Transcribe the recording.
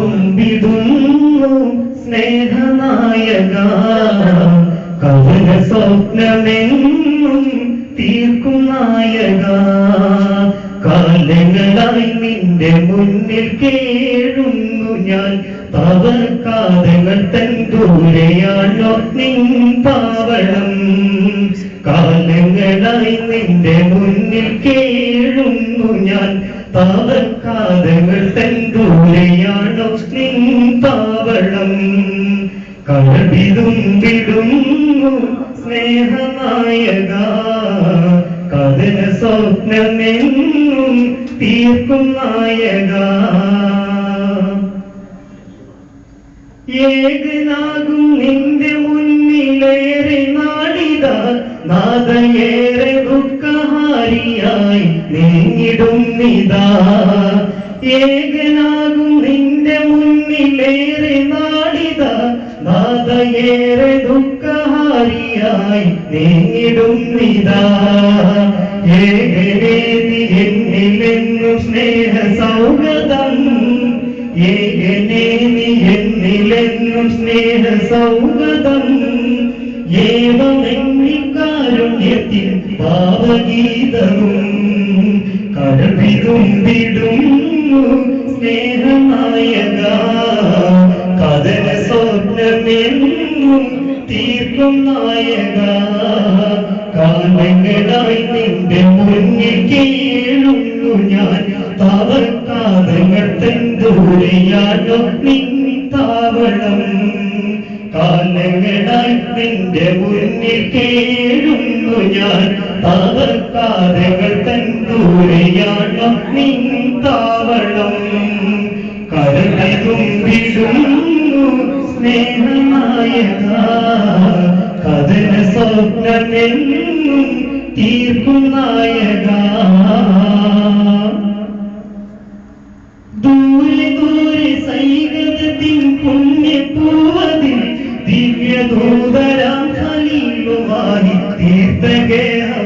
കടലിതുമ്പിടുന്നു സ്നേഹനായക, കവന സ്വപ്നമെന്നും തീർക്കും നായക. കാലങ്ങളായി നിന്റെ മുന്നിൽ കേഴുന്നു ഞാൻ, പാവക്കാതങ്ങൾ തൻ ദൂരെയാണോ നിൻ പാവളം. കാലങ്ങളായി നിന്റെ മുന്നിൽ കേഴുന്നു ഞാൻ, പാവക്കാതങ്ങൾ തൻ ദൂരെയാണോ നിൻ പാവളം. കടലിതുമ്പിടുന്നു സ്നേഹനായക, കഥന സ്വപ്നമെന്നും തീർക്കും നായക. ഏകനാകും നിന്റെ മുന്നിലേറെ നാടിത, നാദയേറെ ദുഃഖഹാരിയായി നീങ്ങിടും നിതാ. ഏകനാകും നിന്റെ മുന്നിലേറെ നാടിത, നാദയേറെ ദുഃഖഹാരിയായി നീങ്ങിടും നിതാ. ഏകനേതി എന്നിലെന്നും സ്നേഹ സൗഹൃദം, ഏകനേനി എന്നിലെന്നും സ്നേഹ സൗഹൃദം. ഏവമെന്നിക്കാരുണ്യത്തിൻ പാവഗീതവും കടലിതുമ്പിടുന്നു സ്നേഹനായക, കഥന സ്വപ്നമെന്നും തീർക്കും നായക. കാലങ്ങളായി നിന്റെ മുന്നിൽ കേഴുന്നു ഞാൻ, പാവക്കാതങ്ങൾ തൻ ദൂരെയാണോ നിൻ താവളം. കാലങ്ങളായി നിന്റെ മുന്നിൽ കേഴുന്നു ഞാൻ, പാവക്കാതങ്ങൾ തൻ ദൂരെയാണോ നിൻ താവളം. കടലിതുമ്പിടുന്നു സ്നേഹനായക, കഥന സ്വപ്നമെന്നും തീർക്കും നായക. ദൂരെ ദൂരെ സൈകതത്തിൻ പുണ്യപൂവതിൽ ദിവ്യദൂതരാം ഖലീലുമായി തീർത്ഥഗേഹം